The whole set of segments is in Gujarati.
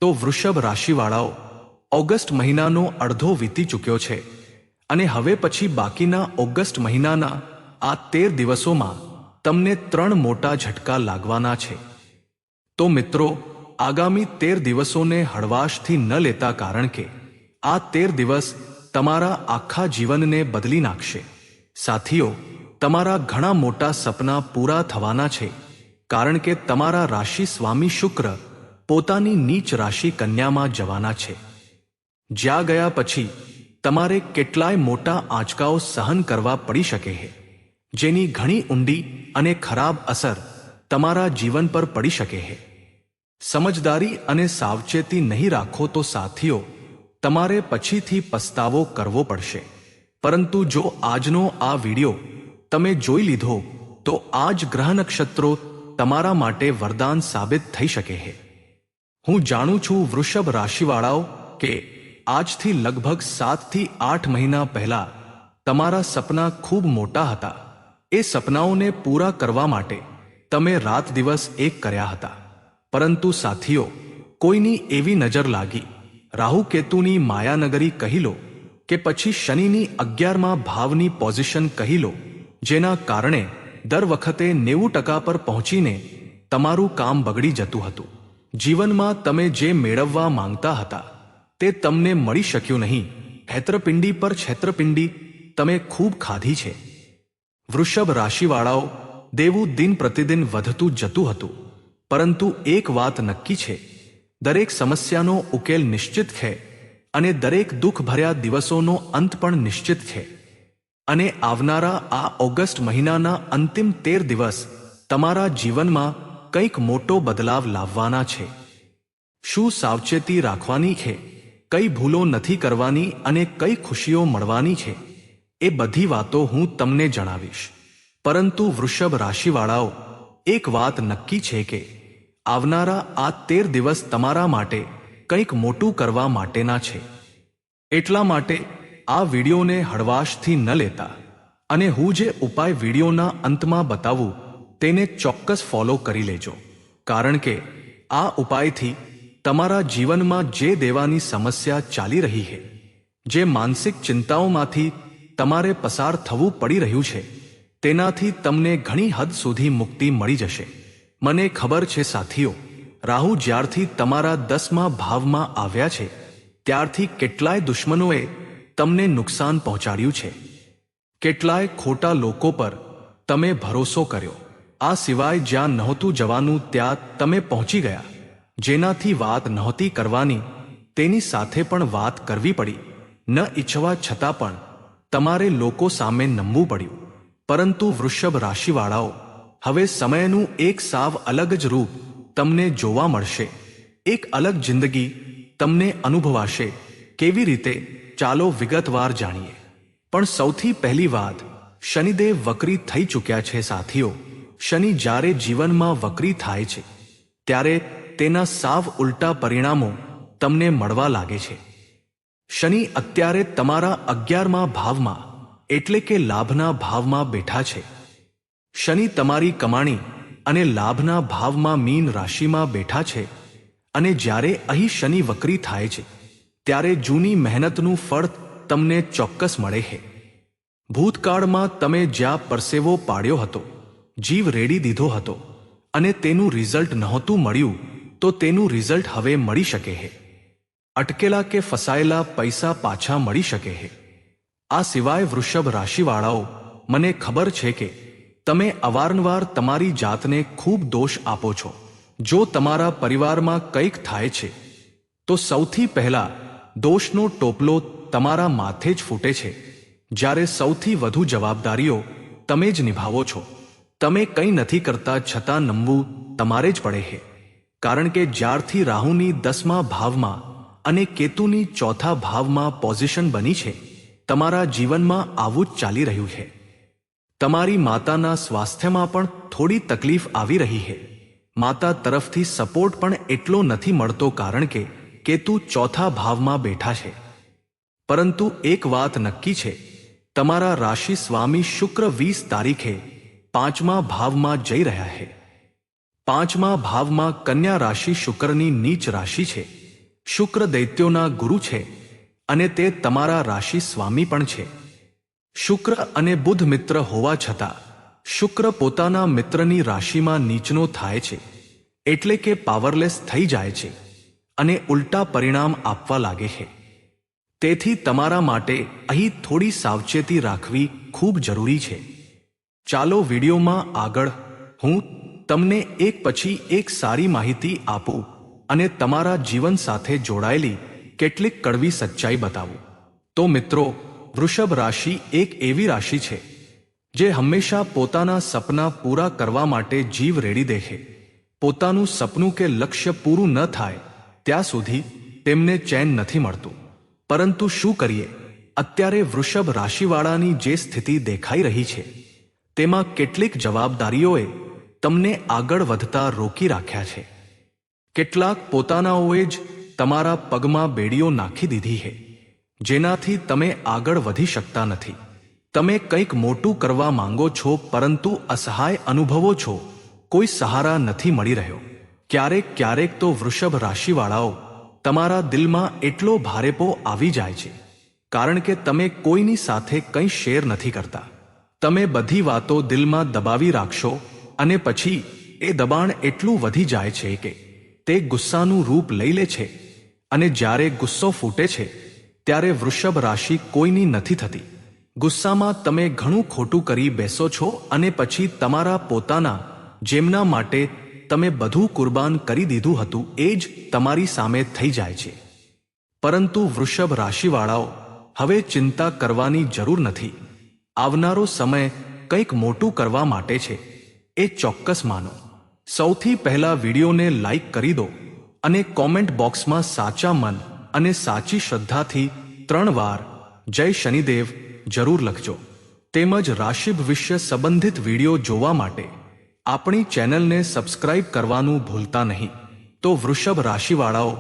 તો વૃષભ રાશિવાળાઓ, ઓગસ્ટ મહિનાનો અડધો વીતી ચૂક્યો છે અને હવે પછી બાકીના ઓગસ્ટ મહિનાના આ 13 દિવસોમાં તમને 3 મોટા ઝટકા લાગવાના છે। તો મિત્રો, આગામી 13 દિવસોને હળવાશથી ન લેતા, કારણ કે આ 13 દિવસ તમારા આખા જીવનને બદલી નાખશે। સાથીઓ, તમારા ઘણા મોટા સપના પૂરા થવાના છે, કારણ કે તમારા રાશિ સ્વામી શુક્ર પોતાની નીચ રાશિ કન્યામાં જવાના છે। જ્યાં ગયા પછી તમારે કેટલાય મોટા આંચકાઓ સહન કરવા પડી શકે છે, જેની ઘણી ઊંડી અને ખરાબ અસર તમારા જીવન પર પડી શકે છે। સમજદારી અને સાવચેતી નહીં રાખો તો સાથીઓ, તમારે પછીથી પસ્તાવો કરવો પડશે। પરંતુ જો આજનો આ વિડિયો તમે જોઈ લીધો તો આ જ ગ્રહ નક્ષત્રો તમારા માટે વરદાન સાબિત થઈ શકે છે। હું જાણું છું વૃષભ રાશિવાળાઓ કે આજથી લગભગ 7 થી 8 મહિના પહેલા તમારા સપના ખૂબ મોટા હતા। એ સપનાઓને પૂરા કરવા માટે તમે રાત દિવસ એક કર્યા હતા, પરંતુ સાથીઓ, કોઈની એવી નજર લાગી, રાહુ કેતુની માયાનગરી કહી લો કે પછી શનિની 11મા ભાવની પોઝિશન કહી લો, જેના કારણે દર વખતે 90% પર પહોંચીને તમારું કામ બગડી જતું હતું। જીવનમાં તમે જે મેળવવા માંગતા હતા તે તમને મળી શક્યું નહીં। છેતરપિંડી પર છેતરપિંડી તમે ખૂબ ખાધી છે। વૃષભ રાશિવાળાઓ, દેવું દિન પ્રતિદિન વધતું જતું હતું, પરંતુ એક વાત નક્કી છે, દરેક સમસ્યાનો ઉકેલ નિશ્ચિત છે અને દરેક દુઃખભર્યા દિવસોનો અંત પણ નિશ્ચિત છે। અને આવનારા આ ઓગસ્ટ મહિનાના અંતિમ 13 દિવસ તમારા જીવનમાં કંઈક મોટો બદલાવ લાવવાના છે। શું સાવચેતી રાખવાની છે, કઈ ભૂલો નથી કરવાની અને કઈ ખુશીઓ મળવાની છે, એ બધી વાતો હું તમને જણાવીશ। પરંતુ વૃષભ રાશિવાળાઓ, એક વાત નક્કી છે કે આવનારા આ 13 દિવસ તમારા માટે કંઈક મોટું કરવા માટેના છે। એટલા માટે આ વિડીયોને હળવાશથી ન લેતા અને હું જે ઉપાય વિડીયોના અંતમાં બતાવું તેને ચોક્કસ ફોલો કરી લેજો, કારણ કે આ ઉપાયથી તમારા જીવનમાં જે દેવાની સમસ્યા ચાલી રહી છે, જે માનસિક ચિંતાઓમાંથી તમારે પસાર થવું પડી રહ્યું છે, તેનાથી તમને ઘણી હદ સુધી મુક્તિ મળી જશે। મને ખબર છે સાથીઓ, રાહુ જ્યારથી તમારા 10મા ભાવમાં આવ્યા છે ત્યારથી કેટલાય દુશ્મનોએ તમને નુકસાન પહોંચાડ્યું છે। કેટલાય ખોટા લોકો પર તમે ભરોસો કર્યો, આ સિવાય જ્યાં નહોતું જવાનું ત્યાં તમે પહોંચી ગયા। જેનાથી વાત નહોતી કરવાની તેની સાથે પણ વાત કરવી પડી, ન ઈચ્છવા છતાં પણ તમારે લોકો સામે નમવું પડ્યું। પરંતુ વૃષભ રાશિવાળાઓ, હવે સમયનું એક સાવ અલગ જ રૂપ તમને જોવા મળશે। એક અલગ જિંદગી તમને અનુભવાશે। કેવી રીતે, ચાલો વિગતવાર જાણીએ। પણ સૌથી પહેલી વાત, શનિદેવ વક્રી થઈ ચૂક્યા છે સાથીઓ। શનિ જ્યારે જીવનમાં વક્રી થાય છે ત્યારે તેના સાવ ઉલટા પરિણામો તમને મળવા લાગે છે। શનિ અત્યારે તમારા 11મા ભાવમાં એટલે કે લાભના ભાવમાં બેઠા છે। શનિ તમારી કમાણી અને લાભના ભાવમાં મીન રાશિમાં બેઠા છે અને જ્યારે અહીં શનિ વક્રી થાય છે ત્યારે જૂની મહેનતનું ફળ તમને ચોક્કસ મળે છે। ભૂતકાળમાં તમે જ્યાં પરસેવો પાડ્યો હતો, જીવ રેડી દીધો હતો અને તેનું રિઝલ્ટ નહોતું મળ્યું, તો તેનું રિઝલ્ટ હવે મળી શકે છે। અટકેલા કે ફસાયેલા પૈસા પાછા મળી શકે છે। આ સિવાય વૃષભ રાશિવાળાઓ, મને ખબર છે કે તમે અવારનવાર તમારી જાતને ખૂબ દોષ આપો છો। જો તમારા પરિવારમાં કંઈક થાય છે તો સૌથી પહેલા દોષનો ટોપલો તમારા માથે જ ફૂટે છે, જ્યારે સૌથી વધુ જવાબદારીઓ તમે જ નિભાવો છો। તમે કંઈ નથી કરતા છતાં નમવું તમારે જ પડે છે, કારણ કે જ્યારથી રાહુની 10મા ભાવમાં અને કેતુની 4થા ભાવમાં પોઝિશન બની છે, તમારા જીવનમાં આવું જ ચાલી રહ્યું છે। તમારી માતાના સ્વાસ્થ્યમાં પણ થોડી તકલીફ આવી રહી છે। માતા તરફથી સપોર્ટ પણ એટલો નથી મળતો, કારણ કે કેતુ 4થા ભાવમાં બેઠા છે। પરંતુ એક વાત નક્કી છે, તમારા રાશિ સ્વામી શુક્ર 20 તારીખે 5મા ભાવમાં જઈ રહ્યા છે। 5મા ભાવમાં કન્યા રાશિ શુક્રની નીચ રાશિ છે, શુક્ર દૈત્યોના ગુરુ છે અને તે તમારા રાશિ સ્વામી પણ છે. શુક્ર અને બુધ મિત્ર હોવા છતાં શુક્ર પોતાના મિત્રની રાશિમાં નીચનો થાય છે, એટલે કે પાવરલેસ થઈ જાય છે અને ઉલટા પરિણામ આપવા લાગે છે. તેથી તમારા માટે અહીં થોડી સાવચેતી રાખવી ખૂબ જરૂરી છે. ચાલો વિડીયોમાં આગળ હું તમને એક પછી એક સારી માહિતી આપું અને તમારા જીવન સાથે જોડાયેલી કેટલીક કડવી સચ્ચાઈ બતાવું. તો મિત્રો, વૃષભ રાશિ એક એવી રાશિ છે જે હંમેશા પોતાના સપના પૂરા કરવા માટે જીવ રેડી દે છે. પોતાનું સપનું કે લક્ષ્ય પૂરું ન થાય ત્યાં સુધી તેમને ચેન નથી મળતું. પરંતુ શું કરીએ, અત્યારે વૃષભ રાશિવાળાની જે સ્થિતિ દેખાઈ રહી છે તેમાં કેટલીક જવાબદારીઓએ તમને આગળ વધતા રોકી રાખ્યા છે. કેટલાક પોતાનાઓએ જ તમારા પગમાં બેડીઓ નાખી દીધી છે, જેનાથી તમે આગળ વધી શકતા નથી. તમે કંઈક મોટું કરવા માંગો છો પરંતુ અસહાય અનુભવો છો, કોઈ સહારા નથી મળી રહ્યો. ક્યારેક તો વૃષભ રાશિવાળાઓ તમારા દિલમાં એટલો ભારેપો આવી જાય છે કારણ કે તમે કોઈની સાથે કંઈ શેર નથી કરતા. તમે બધી વાતો દિલમાં દબાવી રાખશો અને પછી એ દબાણ એટલું વધી જાય છે કે તે ગુસ્સાનું રૂપ લઈ લે છે અને જ્યારે ગુસ્સો ફૂટે છે ત્યારે વૃષભ રાશિ કોઈની નથી થતી. ગુસ્સામાં તમે ઘણું ખોટું કરી બેસો છો અને પછી તમારા પોતાના, જેમના માટે તમે બધું કુરબાન કરી દીધું હતું, એ જ તમારી સામે થઈ જાય છે. પરંતુ વૃષભ રાશિવાળાઓ, હવે ચિંતા કરવાની જરૂર નથી. આવનારો સમય કંઈક મોટું કરવા માટે છે, એ ચોક્કસ માનો. સૌથી પહેલા વિડીયોને લાઈક કરી દો અને કોમેન્ટ બોક્સમાં સાચા મન અને સાચી શ્રદ્ધાથી 3 વાર જય શનિદેવ જરૂર લખજો. તેમજ રાશિ ભવિષ્ય સંબંધિત વિડીયો જોવા માટે આપણી ચેનલને સબસ્ક્રાઇબ કરવાનું ભૂલતા નહીં. તો વૃષભ રાશિવાળાઓ,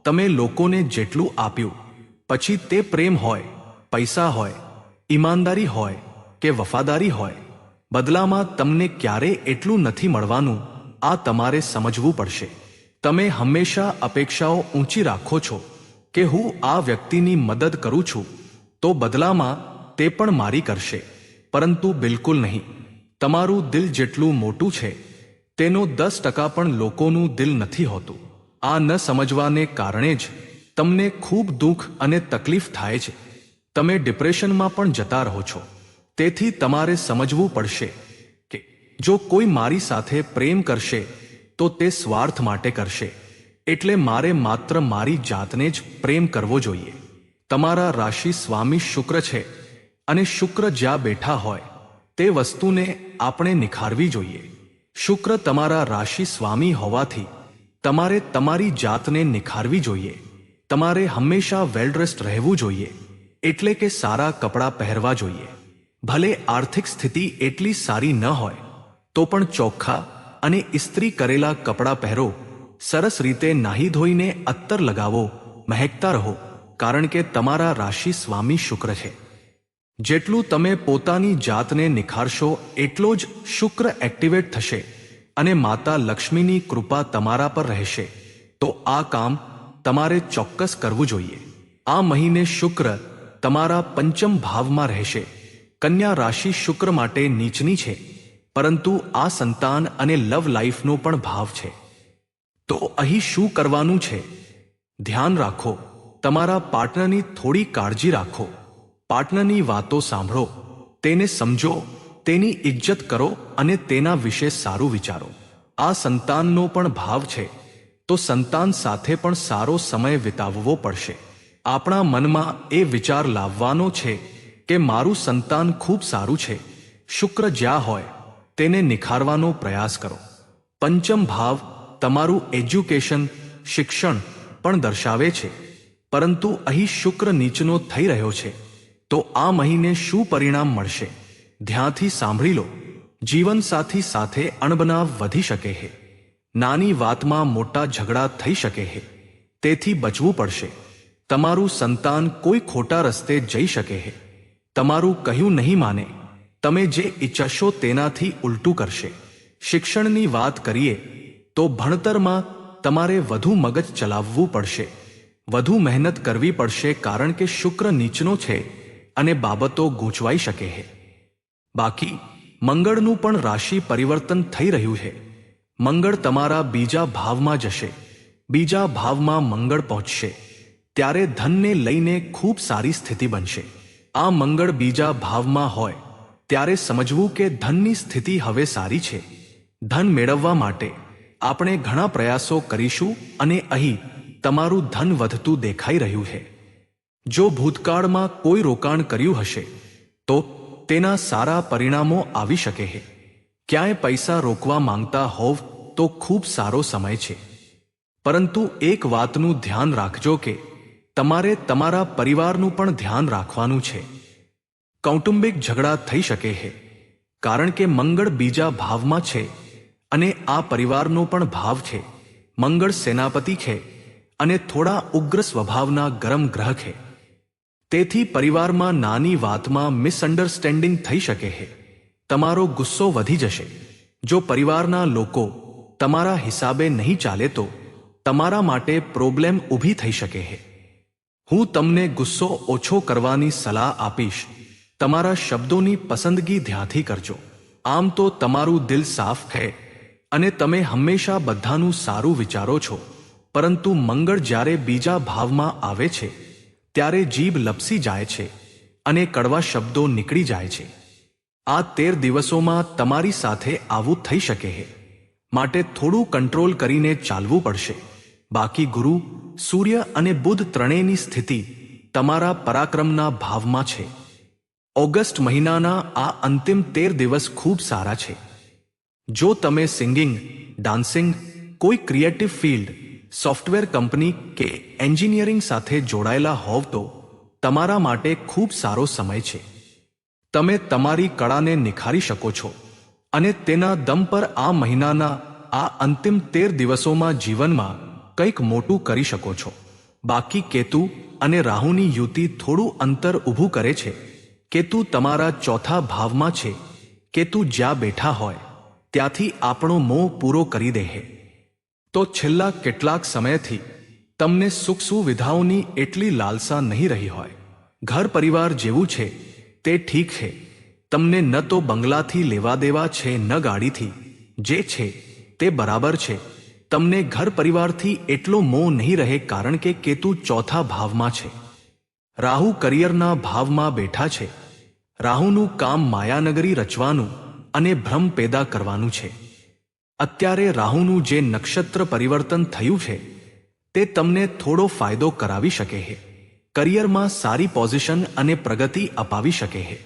તમે લોકોને જેટલું આપ્યું, પછી તે પ્રેમ હોય, પૈસા હોય, ઈમાનદારી હોય કે વફાદારી હોય, બદલામાં તમને ક્યારેય એટલું નથી મળવાનું. આ તમારે સમજવું પડશે. તમે હંમેશા અપેક્ષાઓ ઊંચી રાખો છો કે હું આ વ્યક્તિની મદદ કરું છું તો બદલામાં તે પણ મારી કરશે, પરંતુ બિલકુલ નહીં. તમારું દિલ જેટલું મોટું છે તેનો 10% પણ લોકોનું દિલ નથી હોતું. આ ન સમજવાને કારણે જ તમને ખૂબ દુઃખ અને તકલીફ થાય છે. તમે ડિપ્રેશનમાં પણ જતા રહો છો. તેથી તમારે સમજવું પડશે કે જો કોઈ મારી સાથે પ્રેમ કરશે તો તે સ્વાર્થ માટે કરશે, એટલે મારે માત્ર મારી જાતને જ પ્રેમ કરવો જોઈએ. તમારા રાશિ સ્વામી શુક્ર છે અને શુક્ર જ્યાં બેઠા હોય તે વસ્તુને આપણે નિખારવી જોઈએ. શુક્ર તમારા રાશિ સ્વામી હોવાથી તમારે તમારી જાતને નિખારવી જોઈએ. તમારે હંમેશા વેલ ડ્રેસ્ડ રહેવું જોઈએ, એટલે કે સારા કપડાં પહેરવા જોઈએ. ભલે આર્થિક સ્થિતિ એટલી સારી ન હોય તો પણ ચોખ્ખા અને ઇસ્ત્રી કરેલા કપડાં પહેરો. સરસ રીતે નાહી ધોઈને અત્તર લગાવો, મહેકતા રહો, કારણ કે તમારા રાશિ સ્વામી શુક્ર છે. જેટલું તમે પોતાની જાતને નિખારશો એટલો જ શુક્ર એક્ટિવેટ થશે અને માતા લક્ષ્મીની કૃપા તમારા પર રહેશે. તો આ કામ તમારે ચોક્કસ કરવું જોઈએ. આ મહિને શુક્ર તમારા 5મ ભાવમાં રહેશે. કન્યા રાશિ શુક્ર માટે નીચની છે, પરંતુ આ સંતાન અને લવ લાઈફનો પણ ભાવ છે. તો અહીં શું કરવાનું છે? ધ્યાન રાખો, તમારા પાર્ટનરની થોડી કાળજી રાખો. પાર્ટનરની વાતો સાંભળો, તેને સમજો, તેની ઇજ્જત કરો અને તેના વિશે સારું વિચારો. આ સંતાનનો પણ ભાવ છે, તો સંતાન સાથે પણ સારો સમય વિતાવવો પડશે. આપણા મનમાં એ વિચાર લાવવાનો છે કે મારું સંતાન ખૂબ સારું છે. શુક્ર જ્યાં હોય તેને નિખારવાનો પ્રયાસ કરો. 5મ ભાવ તમારું એજ્યુકેશન, શિક્ષણ પણ દર્શાવે છે, પરંતુ અહીં શુક્ર નીચનો થઈ રહ્યો છે. તો આ મહિને શું પરિણામ મળશે? ધ્યાનથી સાંભળી લો. જીવનસાથી સાથે અણબનાવ વધી શકે છે. નાની વાતમાં મોટા ઝઘડા થઈ શકે છે. તેથી બચવું પડશે. તમારું સંતાન કોઈ ખોટા રસ્તે જઈ શકે છે. તમારું કહ્યું નહીં માને. તમે જે ઈચ્છશો તેનાથી ઉલટું કરશે. શિક્ષણની વાત કરીએ તો ભણતરમાં તમારે વધુ મગજ ચલાવવું પડશે. વધુ મહેનત કરવી પડશે કારણ કે શુક્ર નીચનો છે અને બાબતો ગૂંચવાઈ શકે છે. બાકી મંગળનું પણ રાશિ પરિવર્તન થઈ રહ્યું છે. મંગળ તમારા બીજા ભાવમાં જશે. બીજા ભાવમાં મંગળ પહોંચશે ત્યારે ધનને લઈને ખૂબ સારી સ્થિતિ બનશે. આ મંગળ બીજા ભાવમાં હોય ત્યારે સમજવું કે ધનની સ્થિતિ હવે સારી છે. ધન મેળવવા માટે આપણે ઘણા પ્રયાસો કરીશું અને અહીં તમારું ધન વધતું દેખાઈ રહ્યું છે. જો ભૂતકાળમાં કોઈ રોકાણ કર્યું હશે તો તેના સારા પરિણામો આવી શકે છે. ક્યાંય પૈસા રોકવા માંગતા હોવ તો ખૂબ સારો સમય છે. પરંતુ એક વાતનું ધ્યાન રાખજો કે તમારે તમારા પરિવારનું પણ ધ્યાન રાખવાનું છે. કૌટુંબિક ઝઘડા થઈ શકે છે કારણ કે મંગળ બીજા ભાવમાં છે અને આ પરિવારનો પણ ભાવ છે. મંગળ સેનાપતિ છે અને થોડા ઉગ્ર સ્વભાવના ગરમ ગ્રહ છે. તેથી પરિવારમાં નાની વાતમાં મિસઅન્ડરસ્ટેન્ડિંગ થઈ શકે છે. તમારો ગુસ્સો વધી જશે. જો પરિવારના લોકો તમારા હિસાબે નહીં ચાલે તો તમારા માટે પ્રોબ્લેમ ઊભી થઈ શકે છે. હું તમને ગુસ્સો ઓછો કરવાની સલાહ આપીશ. તમારા શબ્દોની પસંદગી ધ્યાનથી કરજો. આમ તો તમારું દિલ સાફ છે અને તમે હંમેશા બધાનું સારું વિચારો છો. પરંતુ મંગળ જ્યારે બીજા ભાવમાં આવે છે ત્યારે જીભ લપસી જાય છે અને કડવા શબ્દો નીકળી જાય છે. આ 13 દિવસોમાં તમારી સાથે આવું થઈ શકે છે. માટે થોડું કંટ્રોલ કરીને ચાલવું પડશે. બાકી ગુરુ, સૂર્ય અને બુધ ત્રણેયની સ્થિતિ તમારા પરાક્રમના ભાવમાં છે. ઓગસ્ટ મહિનાના આ અંતિમ 13 દિવસ ખૂબ સારા છે. જો તમે સિંગિંગ, ડાન્સિંગ, કોઈ ક્રિએટિવ ફિલ્ડ, સોફ્ટવેર કંપની કે એન્જિનિયરિંગ સાથે જોડાયેલા હોવ તો તમારા માટે ખૂબ સારો સમય છે. તમે તમારી કળાને નિખારી શકો છો અને તેના દમ પર આ મહિનાના આ અંતિમ 13 દિવસોમાં જીવનમાં કંઈક મોટું કરી શકો છો. બાકી કેતુ અને રાહુની યુતિ થોડું અંતર ઊભું કરે છે. કેતુ તમારા ચોથા ભાવમાં છે. કેતુ જ્યાં બેઠા હોય ત્યાંથી આપણો મોહ પૂરો કરી દે છે. તો છેલ્લા કેટલાક સમયથી તમને સુખ સુવિધાઓની એટલી લાલસા નહીં રહી હોય. ઘર પરિવાર જેવું છે તે ઠીક છે. તમને ન તો બંગલાથી લેવા દેવા છે ન ગાડીથી. જે છે તે બરાબર છે. તમને ઘર પરિવારથી એટલો મોહ નહીં રહે કારણ કે કેતુ ચોથા ભાવમાં છે. રાહુ કરિયરના ભાવમાં બેઠા છે. રાહુનું કામ માયાનગરી રચવાનું અને ભ્રમ પેદા કરવાનું છે. અત્યારે રાહુનું જે નક્ષત્ર પરિવર્તન થયું છે તે તમને થોડો ફાયદો કરાવી શકે છે. કરિયરમાં સારી પોઝિશન અને પ્રગતિ અપાવી શકે છે.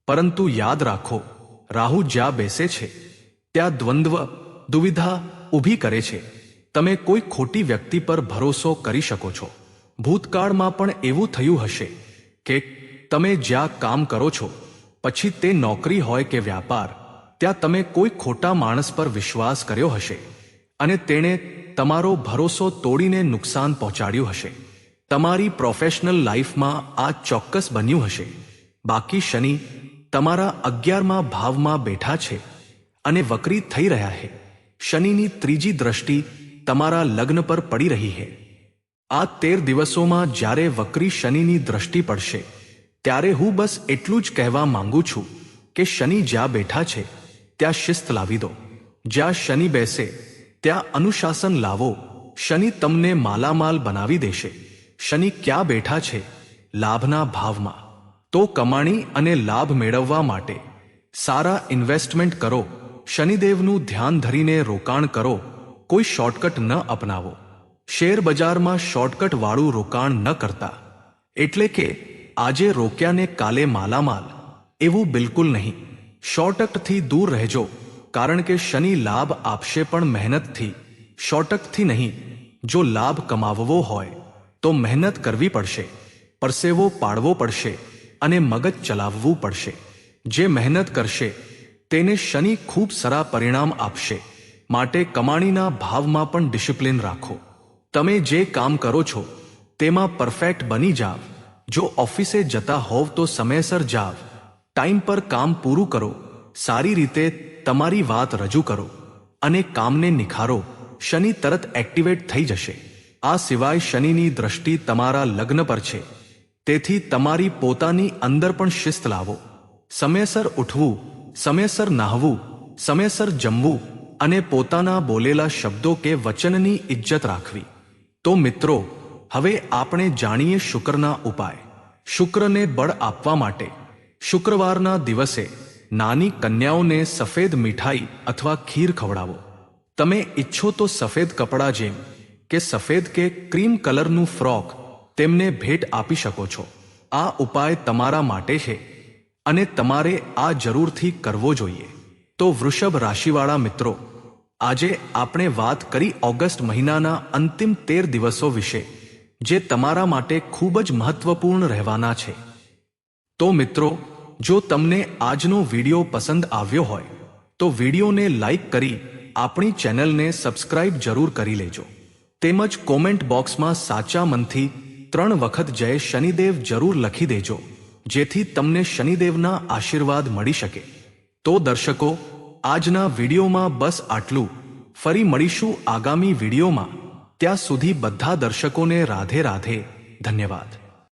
પરંતુ યાદ રાખો, રાહુ જ્યાં બેસે છે ત્યાં દ્વંદ્વ, દુવિધા ઊભી કરે છે. તમે કોઈ ખોટી વ્યક્તિ પર ભરોસો કરી શકો છો. ભૂતકાળમાં પણ એવું થયું હશે કે તમે જ્યાં કામ કરો છો, પછી તે નોકરી હોય કે વ્યાપાર, ત્યાં તમે કોઈ ખોટા માણસ પર વિશ્વાસ કર્યો હશે અને તેણે તમારો ભરોસો તોડીને નુકસાન પહોંચાડ્યું હશે. તમારી પ્રોફેશનલ લાઈફમાં આ ચોક્કસ બન્યું હશે. બાકી શનિ તમારા 11મા ભાવમાં બેઠા છે અને વક્રી થઈ રહ્યા છે. શનિની ત્રીજી દ્રષ્ટિ તમારા લગ્ન પર પડી રહી છે. આ 13 દિવસોમાં જ્યારે વક્રી શનિની દ્રષ્ટિ પડશે ત્યારે હું બસ એટલું જ કહેવા માંગુ છું કે શનિ જ્યાં બેઠા છે ત્યાં શિસ્ત લાવી દો. જ્યાં શનિ બેસે ત્યાં અનુશાસન લાવો. શનિ તમને માલામાલ બનાવી દેશે. શનિ ક્યાં બેઠા છે? લાભના ભાવમાં. તો કમાણી અને લાભ મેળવવા માટે સારા ઇન્વેસ્ટમેન્ટ કરો. શનિદેવનું ધ્યાન ધરીને રોકાણ કરો. કોઈ શોર્ટકટ ન અપનાવો. શેર બજારમાં શોર્ટકટ વાળું રોકાણ ન કરતા. એટલે કે આજે રોક્યાને કાલે માલામાલ, એવું બિલકુલ નહીં. શોર્ટકટથી દૂર રહેજો કારણ કે શનિ લાભ આપશે પણ મહેનતથી, શોર્ટકટથી નહીં. જો લાભ કમાવવો હોય તો મહેનત કરવી પડશે, પરસેવો પાડવો પડશે અને મગજ ચલાવવું પડશે. જે મહેનત કરશે તેને શનિ ખૂબ સારા પરિણામ આપશે. માટે કમાણીના ભાવમાં પણ ડિસિપ્લિન રાખો. તમે જે કામ કરો છો તેમાં પરફેક્ટ બની જાવ. જો ઓફિસે જતા હોવ તો સમયસર જાવ. ટાઈમ પર કામ પૂરું કરો. સારી રીતે તમારી વાત રજૂ કરો અને કામને નિખારો. શનિ તરત એક્ટિવેટ થઈ જશે. આ સિવાય શનિની દ્રષ્ટિ તમારા લગ્ન પર છે, તેથી તમારી પોતાની અંદર પણ શિસ્ત લાવો. સમયસર ઉઠવું, સમયસર નાહવું, સમયસર જમવું અને પોતાના બોલેલા શબ્દો કે વચનની ઇજ્જત રાખવી. તો મિત્રો, હવે આપણે જાણીએ શુક્રના ઉપાય. શુક્રને બળ આપવા માટે શુક્રવારના દિવસે નાની કન્યાઓને સફેદ મીઠાઈ અથવા ખીર ખવડાવો. તમે ઈચ્છો તો સફેદ કપડાં જેમ કે સફેદ કે ક્રીમ કલરનું ફ્રોક તેમને ભેટ આપી શકો છો. આ ઉપાય તમારા માટે છે અને તમારે આ જરૂરથી કરવો જોઈએ. તો વૃષભ રાશિવાળા મિત્રો, આજે આપણે વાત કરી ઓગસ્ટ મહિનાના અંતિમ 13 દિવસો વિશે, જે તમારા માટે ખૂબ જ મહત્વપૂર્ણ રહેવાના છે. તો મિત્રો, જો તમને આજનો વિડીયો પસંદ આવ્યો હોય તો વિડીયોને લાઈક કરી આપણી ચેનલને સબસ્ક્રાઇબ જરૂર કરી લેજો. તેમજ કોમેન્ટ બોક્સમાં સાચા મનથી 3 વખત જય શનિદેવ જરૂર લખી દેજો, જેથી તમને શનિદેવના આશીર્વાદ મળી શકે. તો દર્શકો, આજના વિડીયોમાં બસ આટલું. ફરી મળીશું આગામી વિડીયોમાં. ત્યાં સુધી બધા દર્શકોને રાધે રાધે. ધન્યવાદ.